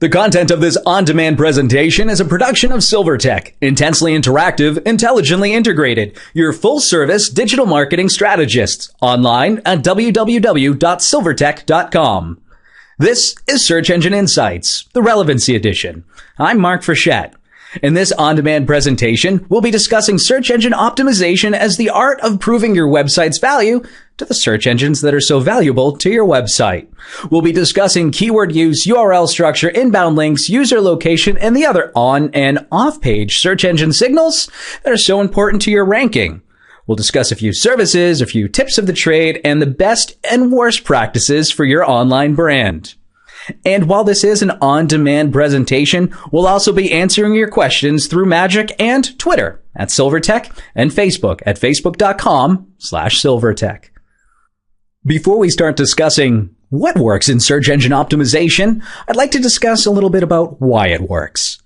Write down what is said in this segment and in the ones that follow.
The content of this on-demand presentation is a production of Silvertech, intensely interactive, intelligently integrated, your full-service digital marketing strategists, online at www.silvertech.com. This is Search Engine Insights, the Relevancy Edition. I'm Mark Frechette. In this on-demand presentation, we'll be discussing search engine optimization as the art of proving your website's value to the search engines that are so valuable to your website. We'll be discussing keyword use, URL structure, inbound links, user location, and the other on and off-page search engine signals that are so important to your ranking. We'll discuss a few services, a few tips of the trade, and the best and worst practices for your online brand. And while this is an on-demand presentation, we'll also be answering your questions through Magic and Twitter at Silvertech and Facebook at facebook.com/Silvertech. Before we start discussing what works in search engine optimization, I'd like to discuss a little bit about why it works.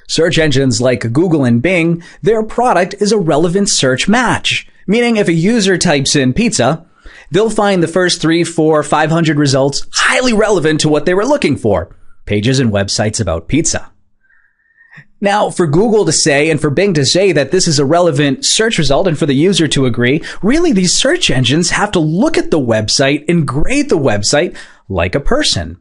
Search engines like Google and Bing, their product is a relevant search match, meaning if a user types in pizza, they'll find the first 3, 4, 500 results highly relevant to what they were looking for, pages and websites about pizza. Now, for Google to say and for Bing to say that this is a relevant search result and for the user to agree, really these search engines have to look at the website and grade the website like a person.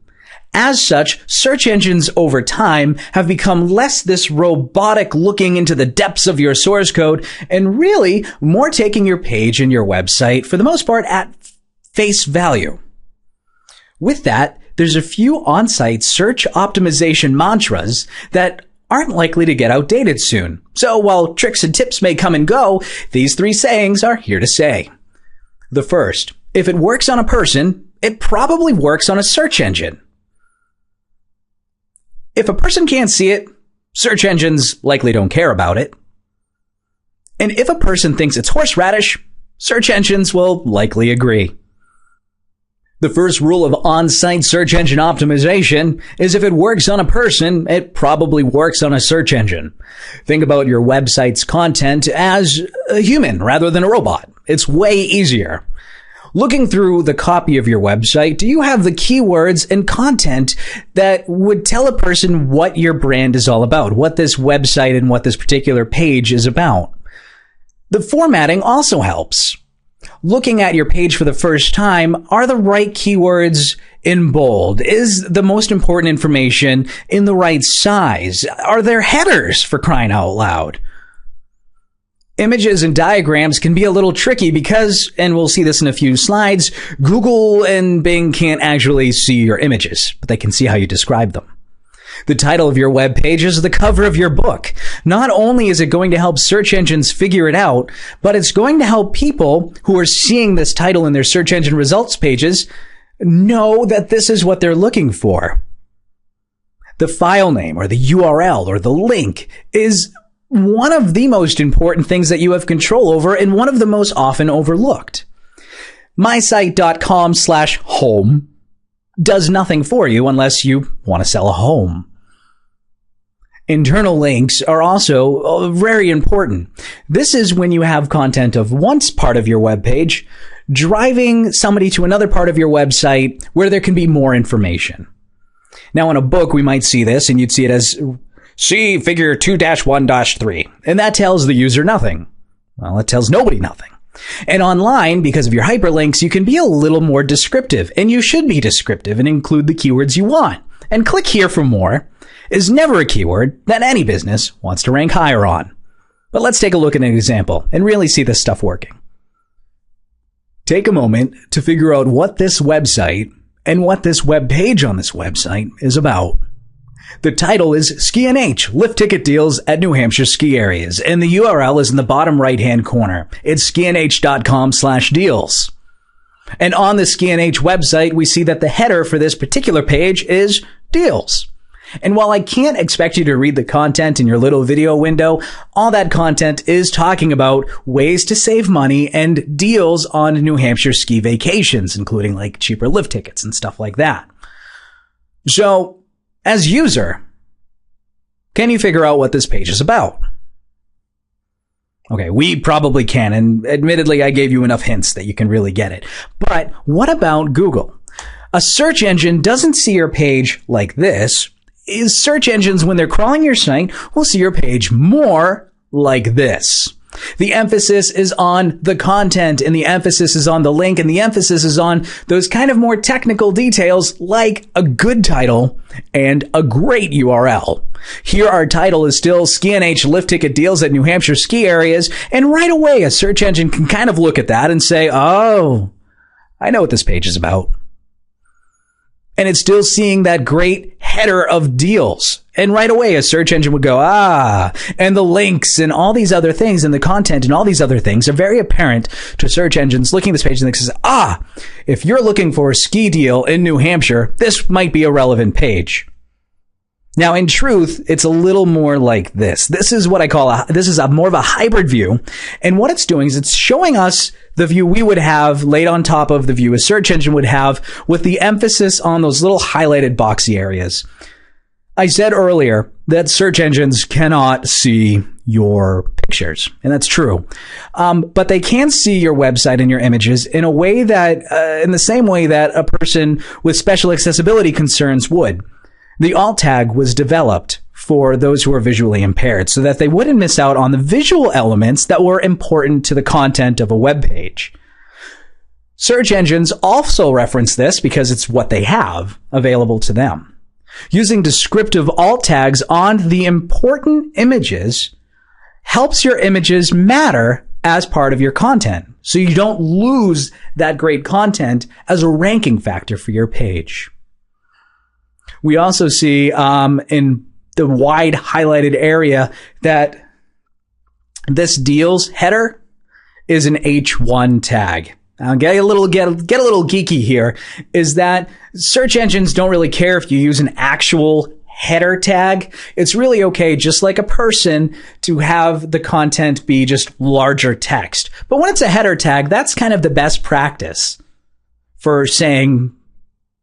As such, search engines over time have become less this robotic looking into the depths of your source code and really more taking your page and your website, for the most part, at face value. With that, there's a few on-site search optimization mantras that aren't likely to get outdated soon. So while tricks and tips may come and go, these 3 sayings are here to stay. The first, if it works on a person, it probably works on a search engine. If a person can't see it, search engines likely don't care about it. And if a person thinks it's horseradish, search engines will likely agree. The first rule of on-site search engine optimization is if it works on a person, it probably works on a search engine. Think about your website's content as a human rather than a robot. It's way easier. Looking through the copy of your website, do you have the keywords and content that would tell a person what your brand is all about, what this website and what this particular page is about? The formatting also helps. Looking at your page for the first time, are the right keywords in bold? Is the most important information in the right size? Are there headers, for crying out loud? Images and diagrams can be a little tricky because, and we'll see this in a few slides, Google and Bing can't actually see your images, but they can see how you describe them. The title of your web page is the cover of your book. Not only is it going to help search engines figure it out, but it's going to help people who are seeing this title in their search engine results pages know that this is what they're looking for. The file name or the URL or the link is one of the most important things that you have control over and one of the most often overlooked. mysite.com/home does nothing for you unless you want to sell a home. Internal links are also very important. This is when you have content of one part of your web page driving somebody to another part of your website where there can be more information. Now, in a book, we might see this and you'd see it as see figure 2-1-3, and that tells the user nothing. Well, it tells nobody nothing. And online, because of your hyperlinks, you can be a little more descriptive, and you should be descriptive and include the keywords you want. And click here for more is never a keyword that any business wants to rank higher on. But let's take a look at an example and really see this stuff working. Take a moment to figure out what this website and what this web page on this website is about. The title is Ski NH, lift ticket deals at New Hampshire ski areas, and the URL is in the bottom right-hand corner. It's skinh.com/deals. And on the Ski NH website, we see that the header for this particular page is deals. And while I can't expect you to read the content in your little video window, all that content is talking about ways to save money and deals on New Hampshire ski vacations, including like cheaper lift tickets and stuff like that. So, as user, can you figure out what this page is about? Okay, we probably can, and admittedly, I gave you enough hints that you can really get it. But what about Google? A search engine doesn't see your page like this. is search engines, when they're crawling your site, will see your page more like this. The emphasis is on the content, and the emphasis is on the link, and the emphasis is on those kind of more technical details like a good title and a great URL. Here our title is still Ski NH lift ticket deals at New Hampshire ski areas, and right away a search engine can kind of look at that and say, oh, I know what this page is about. And it's still seeing that great header of deals. And right away, a search engine would go, and the links and all these other things and the content and all these other things are very apparent to search engines looking at this page and they say, if you're looking for a ski deal in New Hampshire, this might be a relevant page. Now, in truth, it's a little more like this. This is what I call this is more of a hybrid view. And what it's doing is it's showing us the view we would have laid on top of the view a search engine would have, with the emphasis on those little highlighted boxy areas. I said earlier that search engines cannot see your pictures, and that's true. But they can see your website and your images in a way that, in the same way that a person with special accessibility concerns would. The alt tag was developed for those who are visually impaired so that they wouldn't miss out on the visual elements that were important to the content of a web page. Search engines also reference this because it's what they have available to them. Using descriptive alt tags on the important images helps your images matter as part of your content, so you don't lose that great content as a ranking factor for your page. We also see in the wide highlighted area that this deals header is an H1 tag. Now, get a little geeky here, is that search engines don't really care if you use an actual header tag. It's really okay, just like a person, to have the content be just larger text. But when it's a header tag, that's kind of the best practice for saying,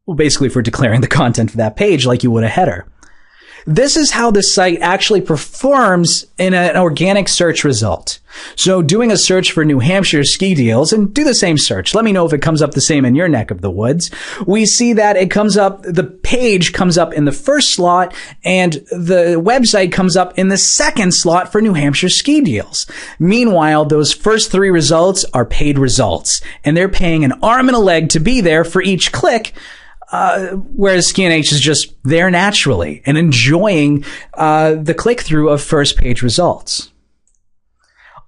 well, basically for declaring the content of that page like you would a header. This is how the site actually performs in an organic search result. So doing a search for New Hampshire ski deals, and do the same search. Let me know if it comes up the same in your neck of the woods. We see that it comes up, the page comes up in the first slot and the website comes up in the second slot for New Hampshire ski deals. Meanwhile, those first three results are paid results, and they're paying an arm and a leg to be there for each click. Whereas Ski NH is just there naturally and enjoying the click-through of first page results.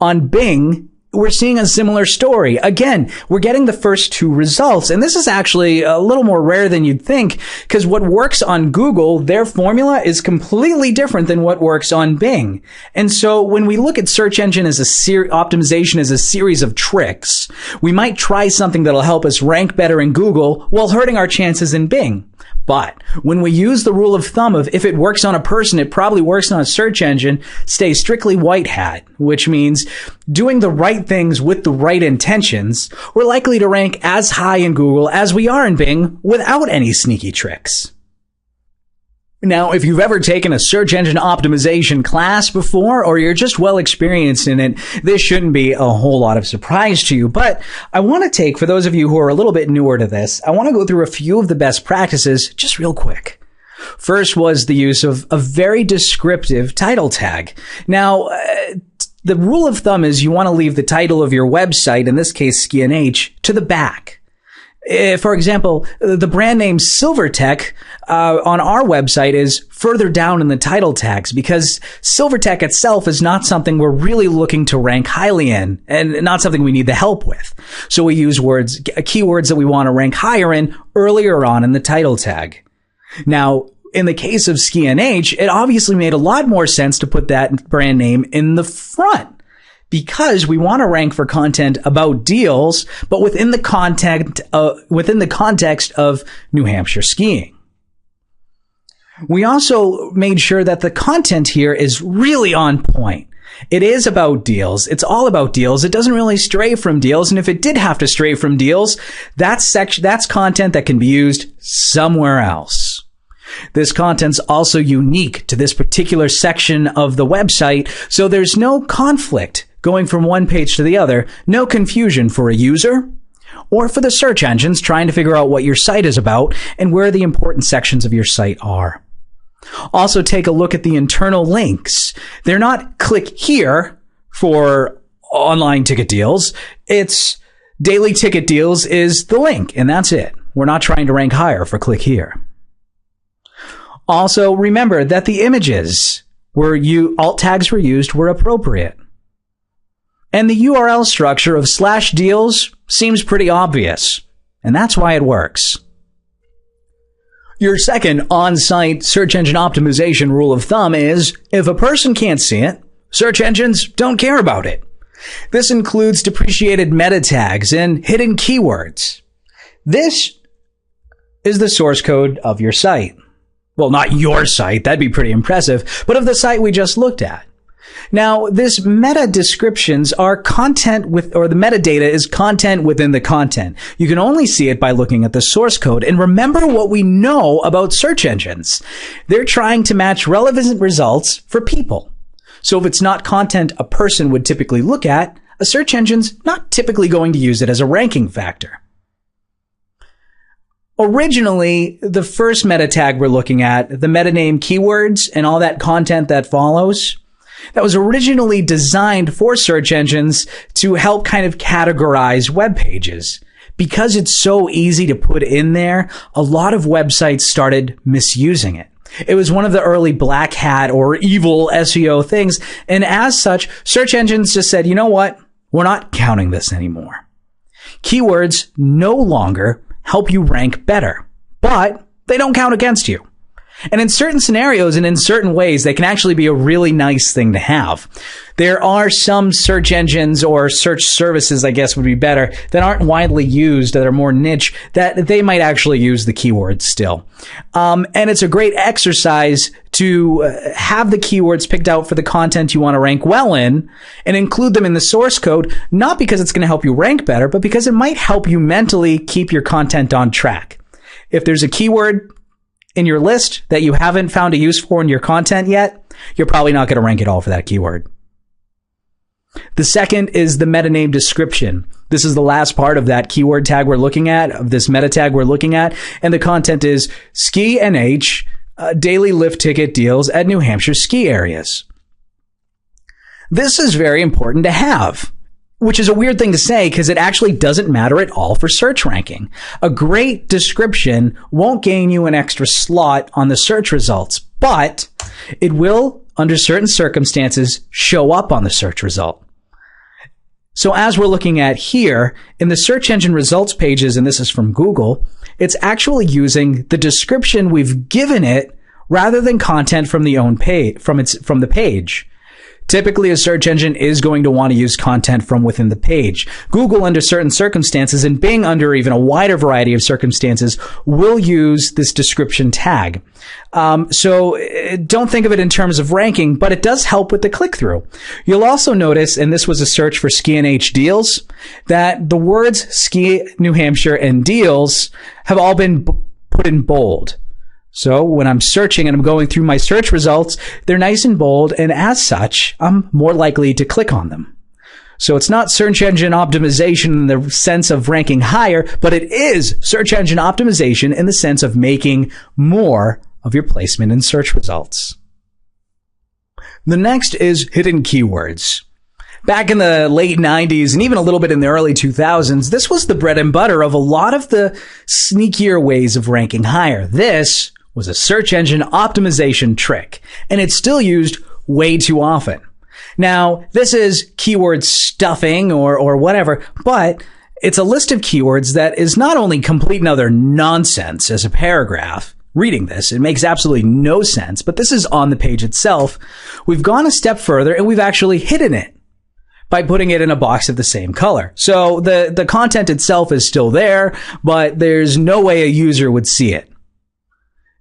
On Bing, we're seeing a similar story. Again, we're getting the first two results, and this is actually a little more rare than you'd think, because what works on Google, their formula is completely different than what works on Bing. And so when we look at search engine as optimization as a series of tricks, we might try something that'll help us rank better in Google while hurting our chances in Bing. But when we use the rule of thumb of if it works on a person, it probably works on a search engine, stay strictly white hat, which means doing the right things with the right intentions, we're likely to rank as high in Google as we are in Bing without any sneaky tricks. Now, if you've ever taken a search engine optimization class before, or you're just well experienced in it, this shouldn't be a whole lot of surprise to you. But I want to take, for those of you who are a little bit newer to this, I want to go through a few of the best practices just real quick. First was the use of a very descriptive title tag. Now, the rule of thumb is you want to leave the title of your website, in this case Ski NH, to the back. For example, the brand name Silvertech on our website is further down in the title tags because Silvertech itself is not something we're really looking to rank highly in and not something we need the help with. So we use keywords that we want to rank higher in earlier on in the title tag. Now, in the case of Ski NH, it obviously made a lot more sense to put that brand name in the front, because we want to rank for content about deals, but within the context of New Hampshire skiing. We also made sure that the content here is really on point. It is about deals. It's all about deals. It doesn't really stray from deals. And if it did have to stray from deals, that's content that can be used somewhere else. This content's also unique to this particular section of the website, so there's no conflict going from one page to the other, no confusion for a user or for the search engines trying to figure out what your site is about and where the important sections of your site are. Also, take a look at the internal links. They're not click here for online ticket deals. It's daily ticket deals is the link, and that's it. We're not trying to rank higher for click here. Also, remember that the images where alt tags were used were appropriate. And the URL structure of /deals seems pretty obvious, and that's why it works. Your second on-site search engine optimization rule of thumb is if a person can't see it, search engines don't care about it. This includes depreciated meta tags and hidden keywords. This is the source code of your site. Well, not your site, that'd be pretty impressive, but of the site we just looked at. Now, this meta descriptions are content or the metadata is content within the content. You can only see it by looking at the source code. And remember what we know about search engines. They're trying to match relevant results for people. So if it's not content a person would typically look at, a search engine's not typically going to use it as a ranking factor. Originally, the first meta tag we're looking at, the meta name keywords and all that content that follows, that was originally designed for search engines to help kind of categorize web pages. Because it's so easy to put in there, a lot of websites started misusing it. It was one of the early black hat or evil SEO things. And as such, search engines just said, you know what? We're not counting this anymore. Keywords no longer help you rank better, but they don't count against you. And in certain scenarios and in certain ways, they can actually be a really nice thing to have. There are some search engines or search services, I guess would be better, that aren't widely used, that are more niche, that they might actually use the keywords still. And it's a great exercise to have the keywords picked out for the content you want to rank well in and include them in the source code, not because it's going to help you rank better, but because it might help you mentally keep your content on track. If there's a keyword in your list that you haven't found a use for in your content yet, you're probably not going to rank at all for that keyword. The second is the meta name description. This is the last part of that keyword tag we're looking at, of this meta tag we're looking at. And the content is ski NH, daily lift ticket deals at New Hampshire ski areas. This is very important to have, which is a weird thing to say because it actually doesn't matter at all for search ranking. A great description won't gain you an extra slot on the search results, but it will, under certain circumstances, show up on the search result. So as we're looking at here, in the search engine results pages, and this is from Google, it's actually using the description we've given it rather than content from the from the page. Typically, a search engine is going to want to use content from within the page. Google, under certain circumstances, and Bing, under even a wider variety of circumstances, will use this description tag. So don't think of it in terms of ranking, but it does help with the click-through. You'll also notice, and this was a search for ski NH deals, that the words ski New Hampshire and deals have all been put in bold. So when I'm searching and I'm going through my search results, they're nice and bold, and as such, I'm more likely to click on them. So it's not search engine optimization in the sense of ranking higher, but it is search engine optimization in the sense of making more of your placement in search results. The next is hidden keywords. Back in the late 90s and even a little bit in the early 2000s, this was the bread and butter of a lot of the sneakier ways of ranking higher. This was a search engine optimization trick, and it's still used way too often. Now, this is keyword stuffing or whatever, but it's a list of keywords that is not only complete and utter nonsense as a paragraph. Reading this, it makes absolutely no sense, but this is on the page itself. We've gone a step further and we've actually hidden it by putting it in a box of the same color. So the content itself is still there, but there's no way a user would see it.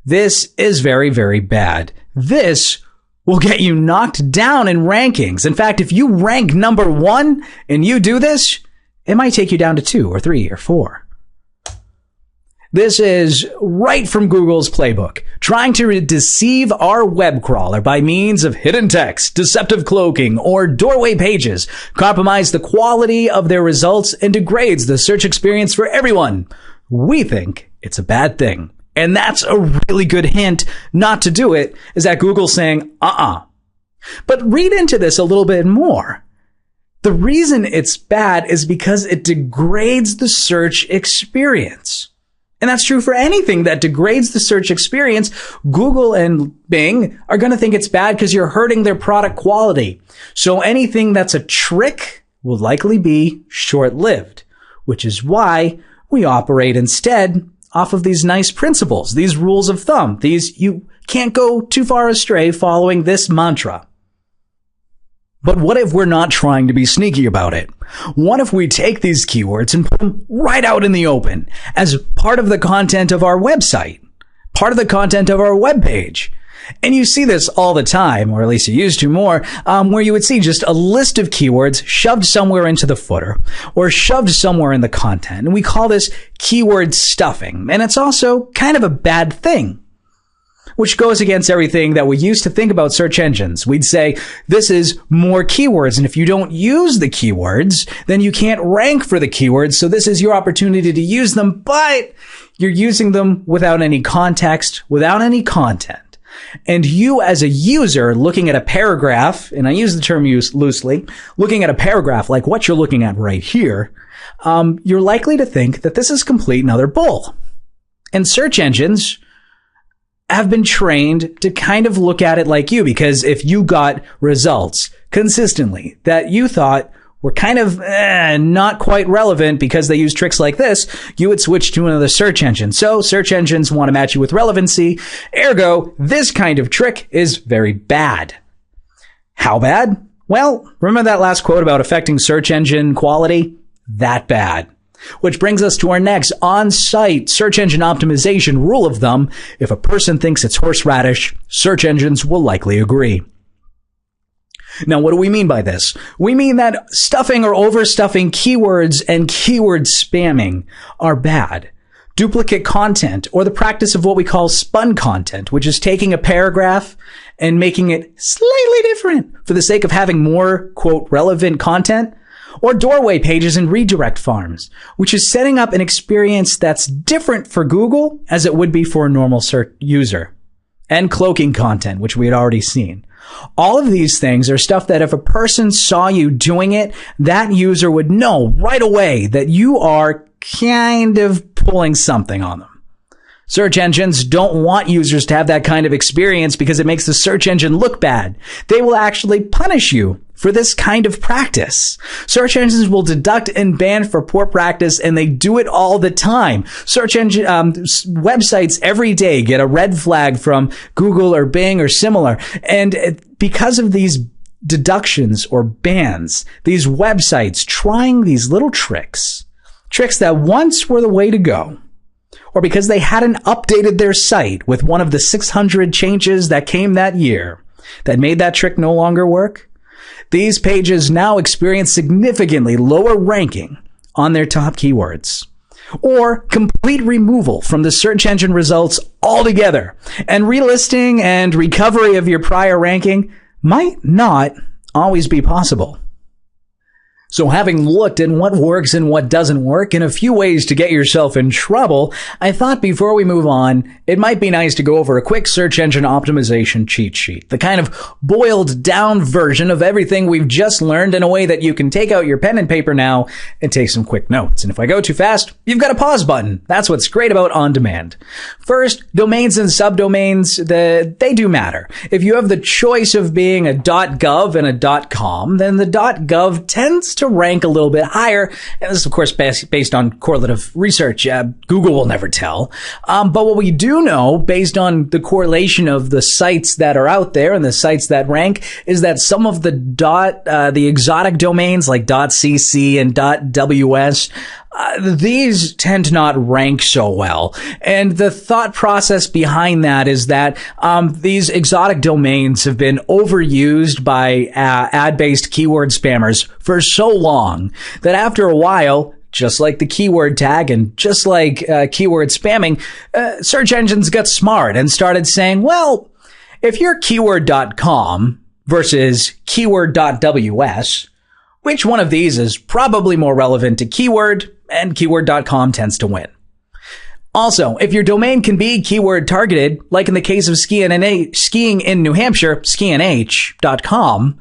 This is very, very bad. This will get you knocked down in rankings. In fact, if you rank number 1 and you do this, it might take you down to 2 or 3 or 4. This is right from Google's playbook, trying to deceive our web crawler by means of hidden text, deceptive cloaking, or doorway pages, compromise the quality of their results, and degrades the search experience for everyone. We think it's a bad thing. And that's a really good hint not to do it, is that Google's saying, But read into this a little bit more. The reason it's bad is because it degrades the search experience. And that's true for anything that degrades the search experience. Google and Bing are going to think it's bad because you're hurting their product quality. So anything that's a trick will likely be short-lived, which is why we operate instead off of these nice principles, these rules of thumb. You can't go too far astray following this mantra. But what if we're not trying to be sneaky about it? What if we take these keywords and put them right out in the open as part of the content of our website, part of the content of our webpage? And you see this all the time, or at least you used to more, where you would see just a list of keywords shoved somewhere into the footer or shoved somewhere in the content. And we call this keyword stuffing. And it's also kind of a bad thing, which goes against everything that we used to think about search engines. We'd say, this is more keywords. And if you don't use the keywords, then you can't rank for the keywords. So this is your opportunity to use them, but you're using them without any context, without any content. And you as a user looking at a paragraph, and I use the term loosely, looking at a paragraph like what you're looking at right here, you're likely to think that this is complete and utter bull. And search engines have been trained to kind of look at it like you, because if you got results consistently that you thought were kind of not quite relevant because they use tricks like this, you would switch to another search engine. So search engines want to match you with relevancy. Ergo, this kind of trick is very bad. How bad? Well, remember that last quote about affecting search engine quality? That bad. Which brings us to our next on-site search engine optimization rule of thumb. If a person thinks it's horseradish, search engines will likely agree. Now, what do we mean by this? We mean that stuffing or overstuffing keywords and keyword spamming are bad. Duplicate content, or the practice of what we call spun content, which is taking a paragraph and making it slightly different for the sake of having more, quote, relevant content. Or doorway pages and redirect farms, which is setting up an experience that's different for Google as it would be for a normal search user. And cloaking content, which we had already seen. All of these things are stuff that if a person saw you doing it, that user would know right away that you are kind of pulling something on them. Search engines don't want users to have that kind of experience because it makes the search engine look bad. They will actually punish you for this kind of practice. Search engines will deduct and ban for poor practice, and they do it all the time. Search engine websites every day get a red flag from Google or Bing or similar. And because of these deductions or bans, these websites trying these little tricks that once were the way to go, or because they hadn't updated their site with one of the 600 changes that came that year that made that trick no longer work, these pages now experience significantly lower ranking on their top keywords, or complete removal from the search engine results altogether. And relisting and recovery of your prior ranking might not always be possible. So having looked at what works and what doesn't work and a few ways to get yourself in trouble, I thought before we move on, it might be nice to go over a quick search engine optimization cheat sheet, the kind of boiled down version of everything we've just learned in a way that you can take out your pen and paper now and take some quick notes. And if I go too fast, you've got a pause button. That's what's great about on demand. First, domains and subdomains, they do matter. If you have the choice of being a .gov and a .com, then the .gov tends to rank a little bit higher. And this is, of course, based on correlative research. Google will never tell. But what we do know, based on the correlation of the sites that are out there and the sites that rank, is that some of the exotic domains like .cc and .ws, these tend to not rank so well. And the thought process behind that is that these exotic domains have been overused by ad-based keyword spammers for so long that after a while, just like the keyword tag and just like keyword spamming, search engines got smart and started saying, well, if you're keyword.com versus keyword.ws, which one of these is probably more relevant to keyword? And keyword.com tends to win. Also, if your domain can be keyword targeted, like in the case of skiing in New Hampshire, skianh.com,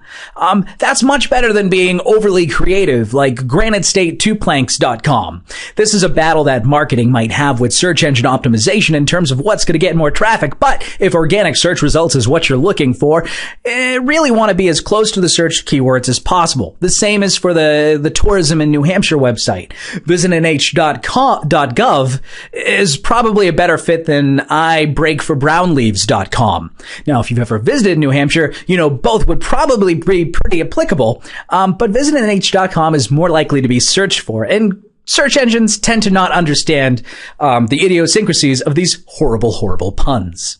that's much better than being overly creative, like granitestate2planks.com. This is a battle that marketing might have with search engine optimization in terms of what's going to get more traffic. But if organic search results is what you're looking for, you really want to be as close to the search keywords as possible. The same is for the tourism in New Hampshire website. Visiting.gov is probably a better fit than ibreakforbrownleaves.com. Now, if you've ever visited New Hampshire, you know both would probably be pretty applicable, but visiting.gov is more likely to be searched for, and search engines tend to not understand the idiosyncrasies of these horrible, horrible puns.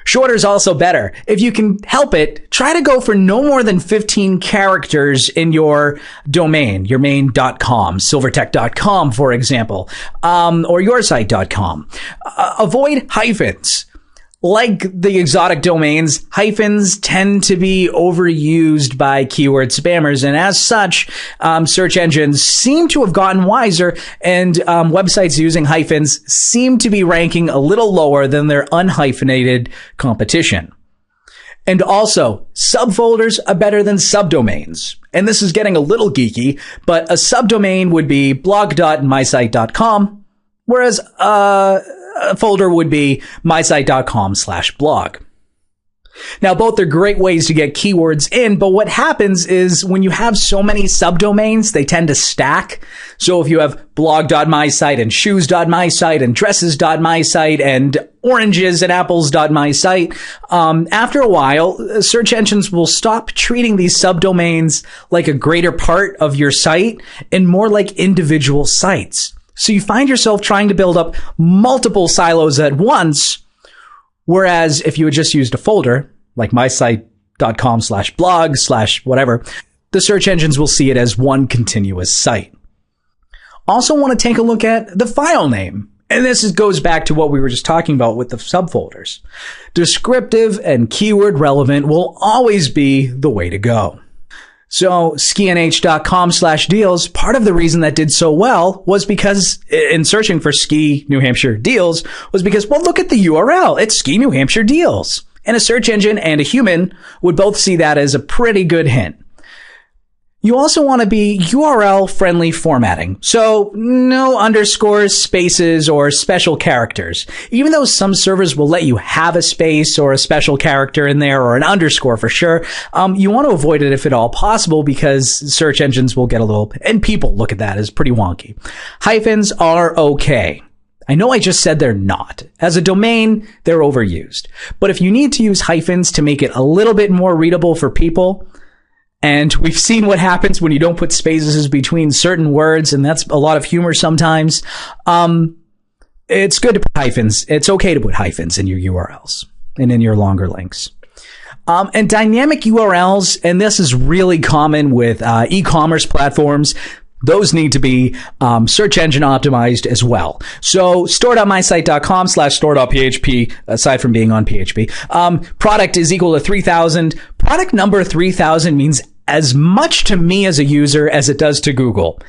Shorter is also better. If you can help it, try to go for no more than 15 characters in your domain, your main.com, silvertech.com, for example, or yoursite.com. Avoid hyphens. Like the exotic domains, hyphens tend to be overused by keyword spammers, and as such, search engines seem to have gotten wiser, and websites using hyphens seem to be ranking a little lower than their unhyphenated competition. And also, subfolders are better than subdomains. And this is getting a little geeky, but a subdomain would be blog.mysite.com, whereas a folder would be mysite.com/blog. Now, both are great ways to get keywords in, but what happens is when you have so many subdomains, they tend to stack. So if you have blog.mysite and shoes.mysite and dresses.mysite and oranges and apples.mysite, after a while, search engines will stop treating these subdomains like a greater part of your site and more like individual sites. So you find yourself trying to build up multiple silos at once, whereas if you had just used a folder, like mysite.com/blog/whatever, the search engines will see it as one continuous site. Also want to take a look at the file name. And this goes back to what we were just talking about with the subfolders. Descriptive and keyword relevant will always be the way to go. So skianh.com/deals, part of the reason that did so well was because in searching for ski New Hampshire deals was because, well, look at the URL. It's ski New Hampshire deals. And a search engine and a human would both see that as a pretty good hint. You also want to be URL-friendly formatting. So no underscores, spaces, or special characters. Even though some servers will let you have a space or a special character in there or an underscore for sure, you want to avoid it if at all possible because search engines will get a little, and people look at that as pretty wonky. Hyphens are okay. I know I just said they're not. As a domain, they're overused. But if you need to use hyphens to make it a little bit more readable for people, and we've seen what happens when you don't put spaces between certain words, and that's a lot of humor sometimes. It's good to put hyphens. It's okay to put hyphens in your URLs and in your longer links. And dynamic URLs, and this is really common with e-commerce platforms, those need to be search engine optimized as well. So store.mysite.com/store.php, aside from being on PHP, product is equal to 3000. Product number 3000 means as much to me as a user as it does to Google.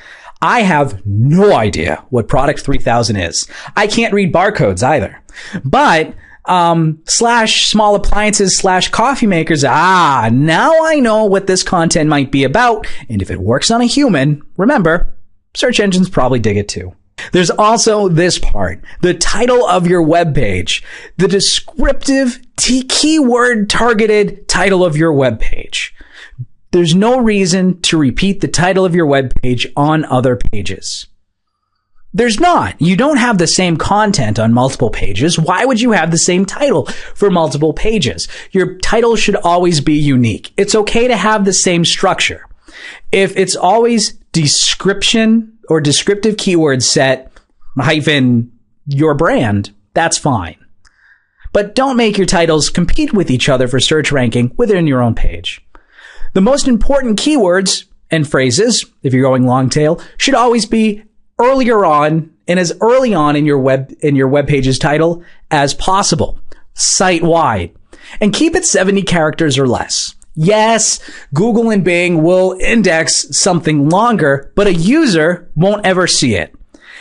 I have no idea what product 3000 is. I can't read barcodes either. But /small appliances /coffee makers. Now I know what this content might be about. And if it works on a human, remember, search engines probably dig it too. There's also this part, the title of your web page, the descriptive keyword targeted title of your web page. There's no reason to repeat the title of your web page on other pages. There's not. You don't have the same content on multiple pages. Why would you have the same title for multiple pages? Your title should always be unique. It's okay to have the same structure. If it's always description or descriptive keyword set hyphen your brand, that's fine. But don't make your titles compete with each other for search ranking within your own page. The most important keywords and phrases, if you're going long tail, should always be earlier on and as early on in your web page's title as possible, site-wide, and keep it 70 characters or less. Yes, Google and Bing will index something longer, but a user won't ever see it.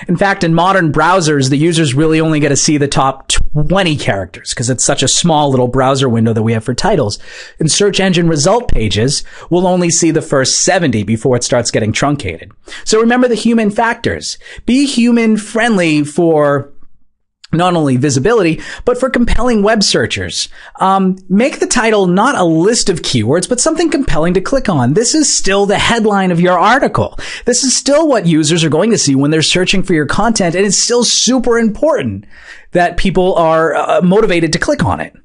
In fact, in modern browsers, the users really only get to see the top 20 characters because it's such a small little browser window that we have for titles. In search engine result pages, we'll only see the first 70 before it starts getting truncated. So remember the human factors. Be human friendly for not only visibility, but for compelling web searchers. Make the title not a list of keywords, but something compelling to click on. This is still the headline of your article. This is still what users are going to see when they're searching for your content, and it's still super important that people are motivated to click on it.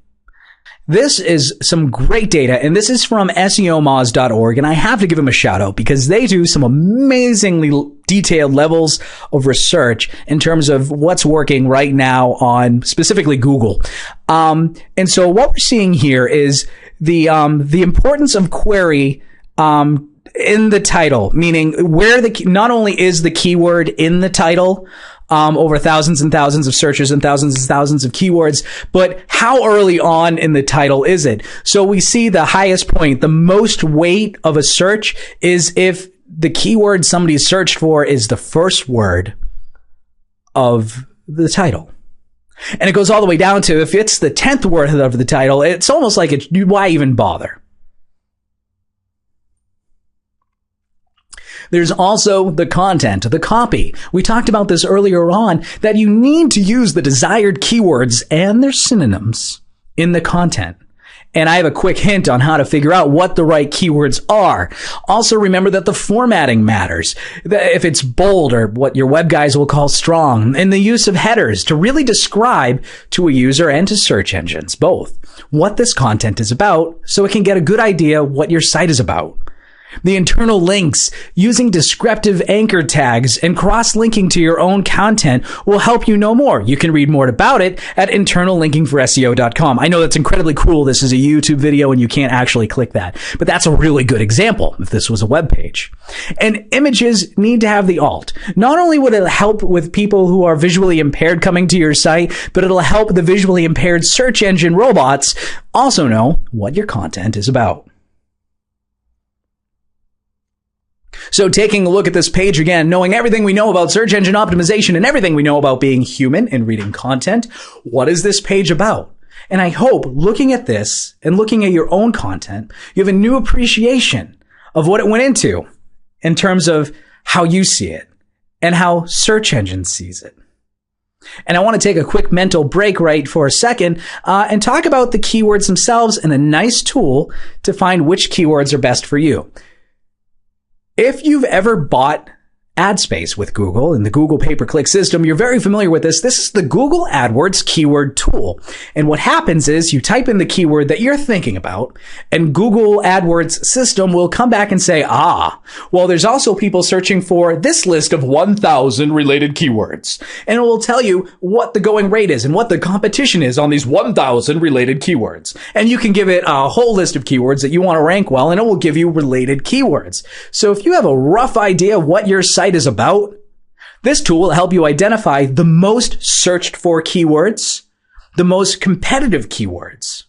This is some great data, and this is from SEOmoz.org, and I have to give them a shout out because they do some amazingly detailed levels of research in terms of what's working right now on specifically Google. And so what we're seeing here is the importance of query in the title, meaning where not only is the keyword in the title, over thousands and thousands of searches and thousands of keywords, but how early on in the title is it? So we see the highest point, the most weight of a search is if the keyword somebody searched for is the first word of the title. And it goes all the way down to if it's the 10th word of the title, it's almost like why even bother? There's also the content, the copy. We talked about this earlier on, that you need to use the desired keywords and their synonyms in the content. And I have a quick hint on how to figure out what the right keywords are. Also remember that the formatting matters. If it's bold or what your web guys will call strong, and the use of headers to really describe to a user and to search engines, both, what this content is about so it can get a good idea what your site is about. The internal links, using descriptive anchor tags and cross-linking to your own content will help you know more. You can read more about it at internallinkingforseo.com. I know that's incredibly cool. This is a YouTube video and you can't actually click that, but that's a really good example if this was a web page. And images need to have the alt. Not only would it help with people who are visually impaired coming to your site, but it'll help the visually impaired search engine robots also know what your content is about. So taking a look at this page again, knowing everything we know about search engine optimization and everything we know about being human and reading content, what is this page about? And I hope looking at this and looking at your own content, you have a new appreciation of what it went into in terms of how you see it and how search engine sees it. And I want to take a quick mental break right for a second and talk about the keywords themselves and a nice tool to find which keywords are best for you. If you've ever bought ad space with Google and the Google pay-per-click system, you're very familiar with this. This is the Google AdWords keyword tool. And what happens is you type in the keyword that you're thinking about, and Google AdWords system will come back and say, well, there's also people searching for this list of 1,000 related keywords. And it will tell you what the going rate is and what the competition is on these 1,000 related keywords. And you can give it a whole list of keywords that you want to rank well, and it will give you related keywords. So if you have a rough idea what your site is about, this tool will help you identify the most searched for keywords, the most competitive keywords.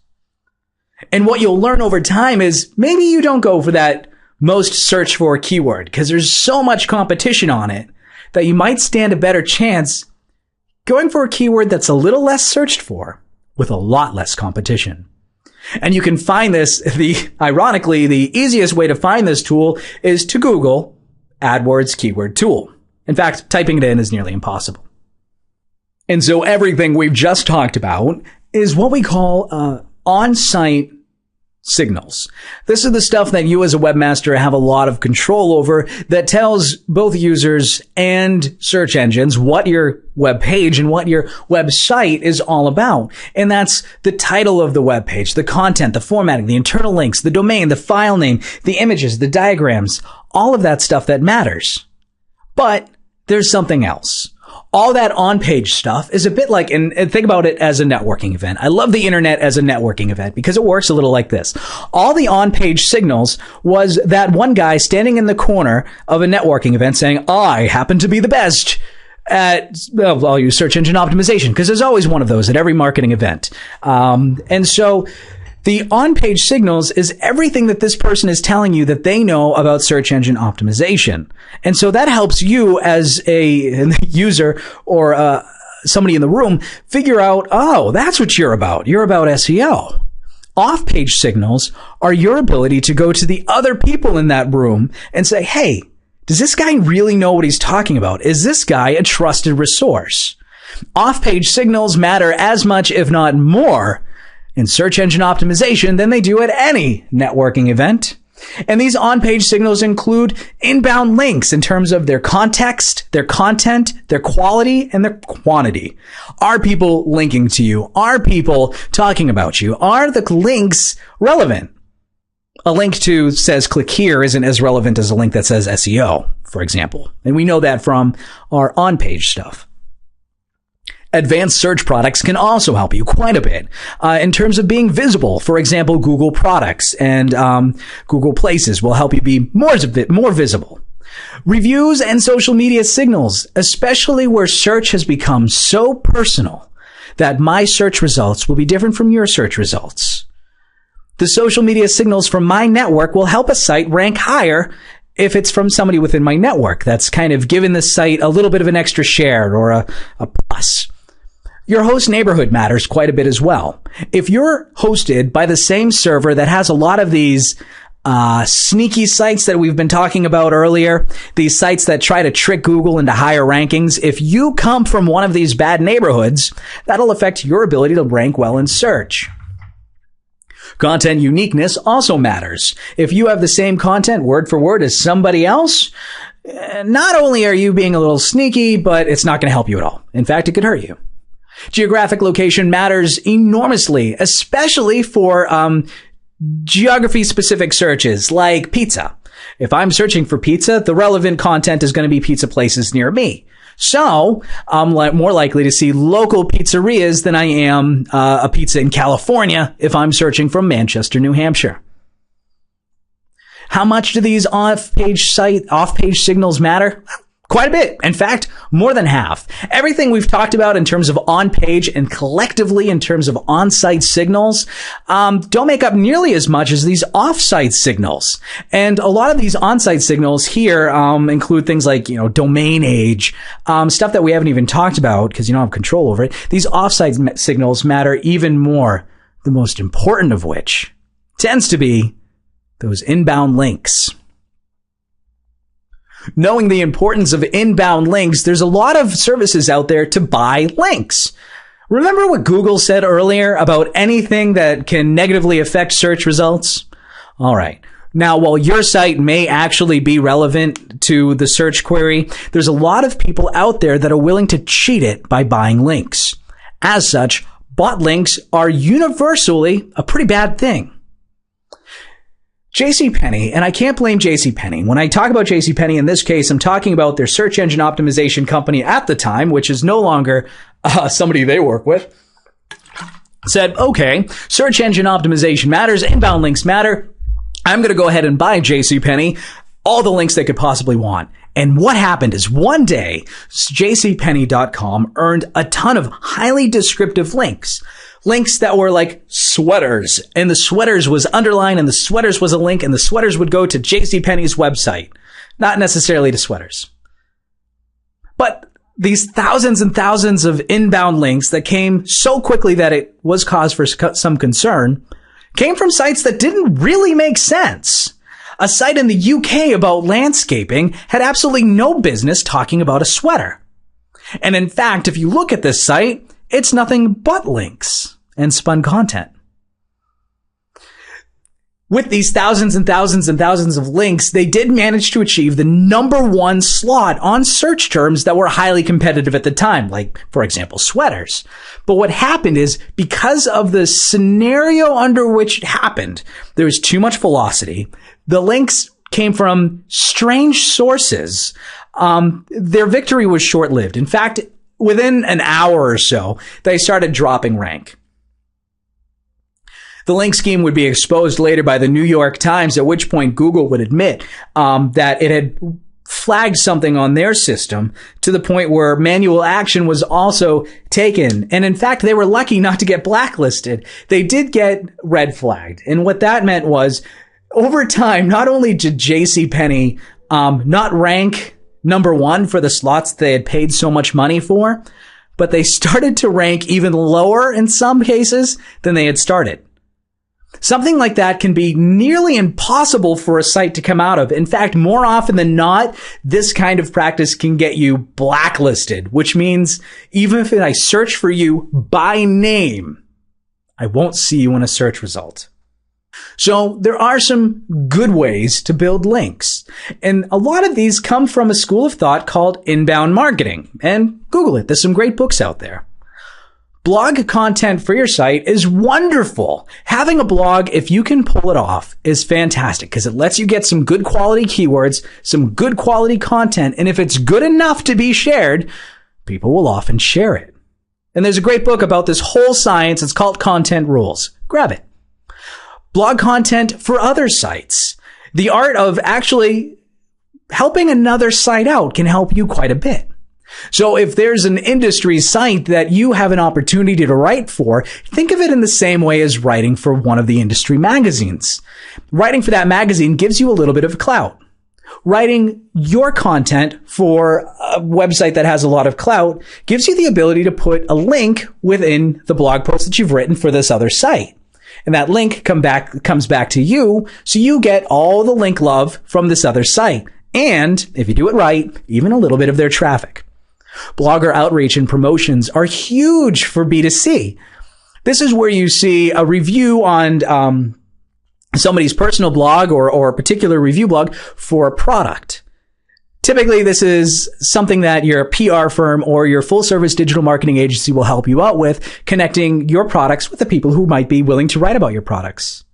And what you'll learn over time is maybe you don't go for that most searched for keyword because there's so much competition on it that you might stand a better chance going for a keyword that's a little less searched for with a lot less competition. And you can find this, ironically, the easiest way to find this tool is to Google AdWords keyword tool. In fact, typing it in is nearly impossible. And so everything we've just talked about is what we call on-site signals. This is the stuff that you as a webmaster have a lot of control over that tells both users and search engines what your web page and what your website is all about. And that's the title of the web page, the content, the formatting, the internal links, the domain, the file name, the images, the diagrams, all of that stuff that matters. But there's something else. All that on-page stuff is a bit like, and think about it as a networking event. I love the internet as a networking event because it works a little like this. All the on-page signals was that one guy standing in the corner of a networking event saying, I happen to be the best at, well, I'll use search engine optimization because there's always one of those at every marketing event. And so The on-page signals is everything that this person is telling you that they know about search engine optimization. And so that helps you as a user or somebody in the room figure out, oh, that's what you're about. You're about SEO. Off-page signals are your ability to go to the other people in that room and say, hey, does this guy really know what he's talking about? Is this guy a trusted resource? Off-page signals matter as much, if not more, in search engine optimization than they do at any networking event. And these on-page signals include inbound links in terms of their context, their content, their quality, and their quantity. Are people linking to you? Are people talking about you? Are the links relevant? A link to says click here isn't as relevant as a link that says SEO, for example. And we know that from our on-page stuff. Advanced search products can also help you quite a bit in terms of being visible. For example, Google products and Google Places will help you be more visible. Reviews and social media signals, especially where search has become so personal that my search results will be different from your search results. The social media signals from my network will help a site rank higher if it's from somebody within my network that's kind of given the site a little bit of an extra share or a plus. Your host neighborhood matters quite a bit as well. If you're hosted by the same server that has a lot of these sneaky sites that we've been talking about earlier, these sites that try to trick Google into higher rankings, if you come from one of these bad neighborhoods, that'll affect your ability to rank well in search. Content uniqueness also matters. If you have the same content word for word as somebody else, not only are you being a little sneaky, but it's not going to help you at all. In fact, it could hurt you. Geographic location matters enormously, especially for geography-specific searches like pizza. If I'm searching for pizza, the relevant content is going to be pizza places near me. So I'm more likely to see local pizzerias than I am a pizza in California if I'm searching from Manchester, New Hampshire. How much do these off-page signals matter? Quite a bit. In fact, more than half. Everything we've talked about in terms of on-page and collectively in terms of on-site signals don't make up nearly as much as these off-site signals. And a lot of these on-site signals here include things like, domain age, stuff that we haven't even talked about because you don't have control over it. These off-site signals matter even more, the most important of which tends to be those inbound links. Knowing the importance of inbound links, there's a lot of services out there to buy links. Remember what Google said earlier about anything that can negatively affect search results? All right. Now, while your site may actually be relevant to the search query, there's a lot of people out there that are willing to cheat it by buying links. As such, bought links are universally a pretty bad thing. JCPenney, and I can't blame JCPenney. When I talk about JCPenney in this case, I'm talking about their search engine optimization company at the time, which is no longer somebody they work with, said, okay, search engine optimization matters, inbound links matter. I'm going to go ahead and buy JCPenney all the links they could possibly want. And what happened is one day, jcpenney.com earned a ton of highly descriptive links. Links that were like sweaters, and the sweaters was underlined, and the sweaters was a link, and the sweaters would go to JCPenney's website. Not necessarily to sweaters. But these thousands and thousands of inbound links that came so quickly that it was cause for some concern came from sites that didn't really make sense. A site in the UK about landscaping had absolutely no business talking about a sweater. And in fact, if you look at this site, it's nothing but links and spun content. With these thousands and thousands and thousands of links, they did manage to achieve the #1 slot on search terms that were highly competitive at the time, like, for example, sweaters. But what happened is, because of the scenario under which it happened, there was too much velocity. The links came from strange sources. Their victory was short-lived. In fact, within an hour or so, they started dropping rank. The link scheme would be exposed later by the New York Times, at which point Google would admit that it had flagged something on their system to the point where manual action was also taken. And in fact, they were lucky not to get blacklisted. They did get red flagged. And what that meant was, over time, not only did JCPenney not rank number one for the slots they had paid so much money for, but they started to rank even lower in some cases than they had started. Something like that can be nearly impossible for a site to come out of. In fact, more often than not, this kind of practice can get you blacklisted, which means even if I search for you by name, I won't see you in a search result. So there are some good ways to build links. And a lot of these come from a school of thought called inbound marketing. And Google it. There's some great books out there. Blog content for your site is wonderful. Having a blog, if you can pull it off, is fantastic because it lets you get some good quality keywords, some good quality content. And if it's good enough to be shared, people will often share it. And there's a great book about this whole science. It's called Content Rules. Grab it. Blog content for other sites. The art of actually helping another site out can help you quite a bit. So if there's an industry site that you have an opportunity to write for, think of it in the same way as writing for one of the industry magazines. Writing for that magazine gives you a little bit of clout. Writing your content for a website that has a lot of clout gives you the ability to put a link within the blog post that you've written for this other site. And that link comes back to you, so you get all the link love from this other site. And if you do it right, even a little bit of their traffic. Blogger outreach and promotions are huge for B2C. This is where you see a review on somebody's personal blog or a particular review blog for a product. Typically, this is something that your PR firm or your full-service digital marketing agency will help you out with, connecting your products with the people who might be willing to write about your products.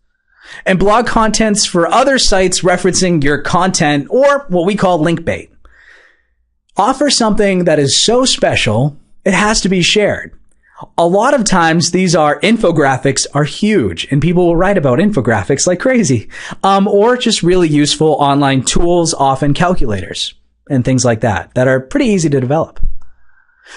And blog contents for other sites referencing your content, or what we call link bait. Offer something that is so special, it has to be shared. A lot of times, these infographics are huge, and people will write about infographics like crazy. Or just really useful online tools, often calculators, and things like that are pretty easy to develop.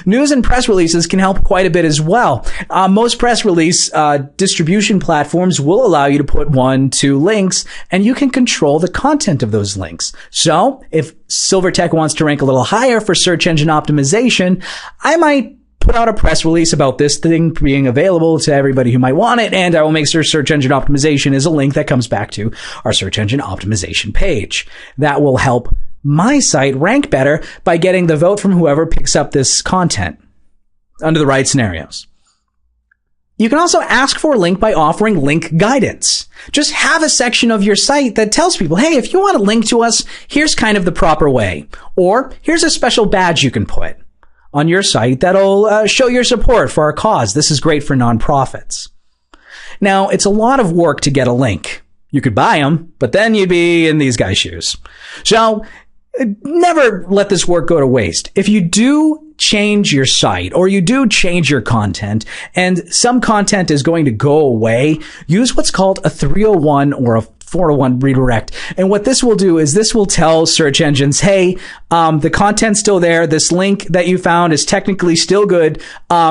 News and press releases can help quite a bit as well. Most press release distribution platforms will allow you to put 1-2 links, and you can control the content of those links. So if Silvertech wants to rank a little higher for search engine optimization, I might put out a press release about this thing being available to everybody who might want it, and I will make sure search engine optimization is a link that comes back to our search engine optimization page. That will help my site rank better by getting the vote from whoever picks up this content under the right scenarios. You can also ask for a link by offering link guidance. Just have a section of your site that tells people, hey, if you want to link to us, here's kind of the proper way. Or here's a special badge you can put on your site that'll show your support for our cause. This is great for nonprofits. Now, it's a lot of work to get a link. You could buy them, but then you'd be in these guys' shoes. So never let this work go to waste. If you do change your site or you do change your content and some content is going to go away, use what's called a 301 or a 401 redirect. And what this will do is this will tell search engines, hey, the content's still there. This link that you found is technically still good.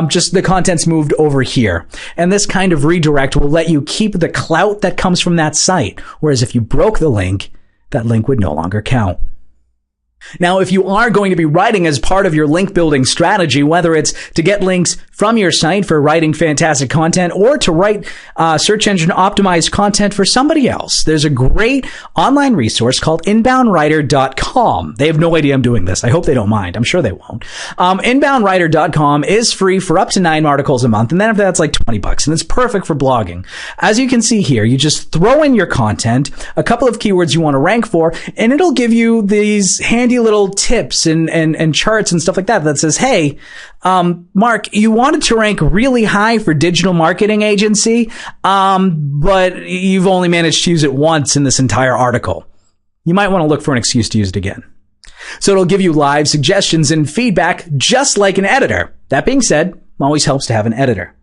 Just the content's moved over here. And this kind of redirect will let you keep the clout that comes from that site. Whereas if you broke the link, that link would no longer count. Now, if you are going to be writing as part of your link building strategy, whether it's to get links from your site for writing fantastic content or to write search engine optimized content for somebody else, there's a great online resource called inboundwriter.com. They have no idea I'm doing this. I hope they don't mind. I'm sure they won't. Inboundwriter.com is free for up to 9 articles a month. And then after that, it's like $20 and it's perfect for blogging. As you can see here, you just throw in your content, a couple of keywords you want to rank for, and it'll give you these handy little tips and charts and stuff like that says, hey, Mark, you wanted to rank really high for digital marketing agency, but you've only managed to use it once in this entire article. You might want to look for an excuse to use it again. So it'll give you live suggestions and feedback just like an editor. That being said, it always helps to have an editor.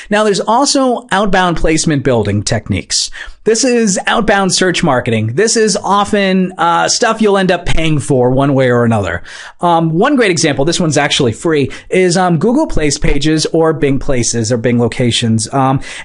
Now, there's also outbound placement building techniques. This is outbound search marketing. This is often stuff you'll end up paying for one way or another. One great example, this one's actually free, is Google Place pages or Bing Places or Bing locations.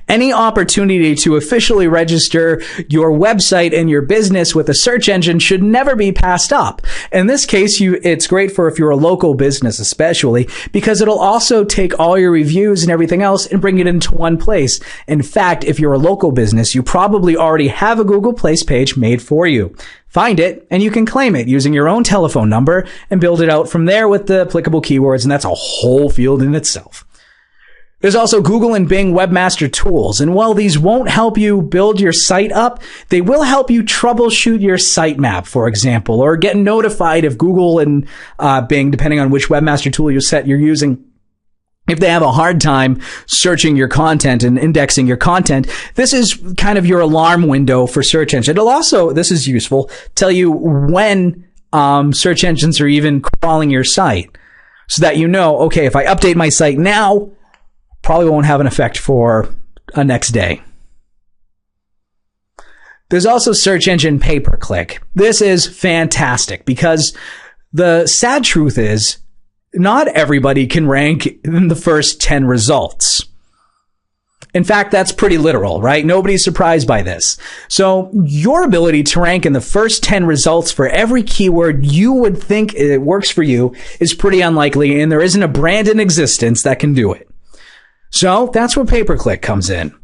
Any opportunity to officially register your website and your business with a search engine should never be passed up. In this case, it's great for if you're a local business especially, because it'll also take all your reviews and everything else and bring it into one place. In fact, if you're a local business, you probably already have a Google Place page made for you. Find it and you can claim it using your own telephone number and build it out from there with the applicable keywords, and that's a whole field in itself. There's also Google and Bing webmaster tools, and while these won't help you build your site up, they will help you troubleshoot your sitemap, for example, or get notified if Google and Bing, depending on which webmaster tool you're using, if they have a hard time searching your content and indexing your content. This is kind of your alarm window for search engine. It'll also, this is useful, tell you when search engines are even crawling your site, so that you know, okay, if I update my site now, probably won't have an effect for a next day. There's also search engine pay-per-click. This is fantastic because the sad truth is not everybody can rank in the first 10 results. In fact, that's pretty literal, right? Nobody's surprised by this. So your ability to rank in the first 10 results for every keyword you would think it works for you is pretty unlikely, and there isn't a brand in existence that can do it. So that's where pay-per-click comes in.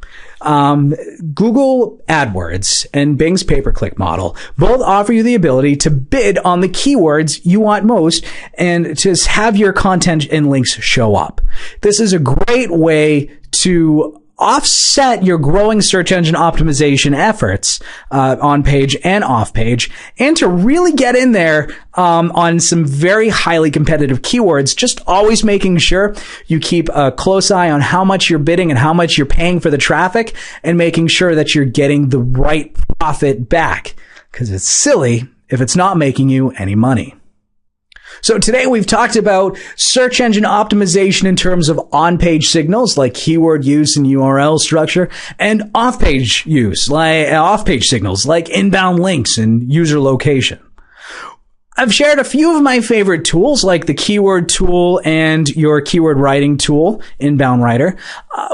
Google AdWords and Bing's pay-per-click model both offer you the ability to bid on the keywords you want most and to have your content and links show up. This is a great way to offset your growing search engine optimization efforts on page and off page, and to really get in there on some very highly competitive keywords, just always making sure you keep a close eye on how much you're bidding and how much you're paying for the traffic, and making sure that you're getting the right profit back, because it's silly if it's not making you any money. So today we've talked about search engine optimization in terms of on-page signals like keyword use and URL structure, and off-page use, like off-page signals like inbound links and user location. I've shared a few of my favorite tools like the keyword tool and your keyword writing tool, Inbound Writer.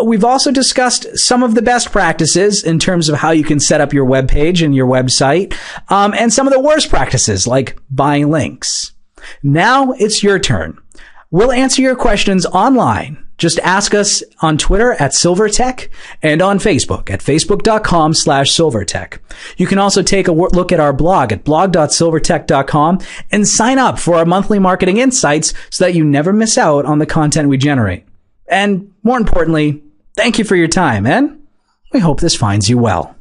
We've also discussed some of the best practices in terms of how you can set up your web page and your website, and some of the worst practices like buying links. Now it's your turn. We'll answer your questions online. Just ask us on Twitter at Silvertech and on Facebook at facebook.com/Silvertech. You can also take a look at our blog at blog.silvertech.com and sign up for our monthly marketing insights so that you never miss out on the content we generate. And more importantly, thank you for your time, and we hope this finds you well.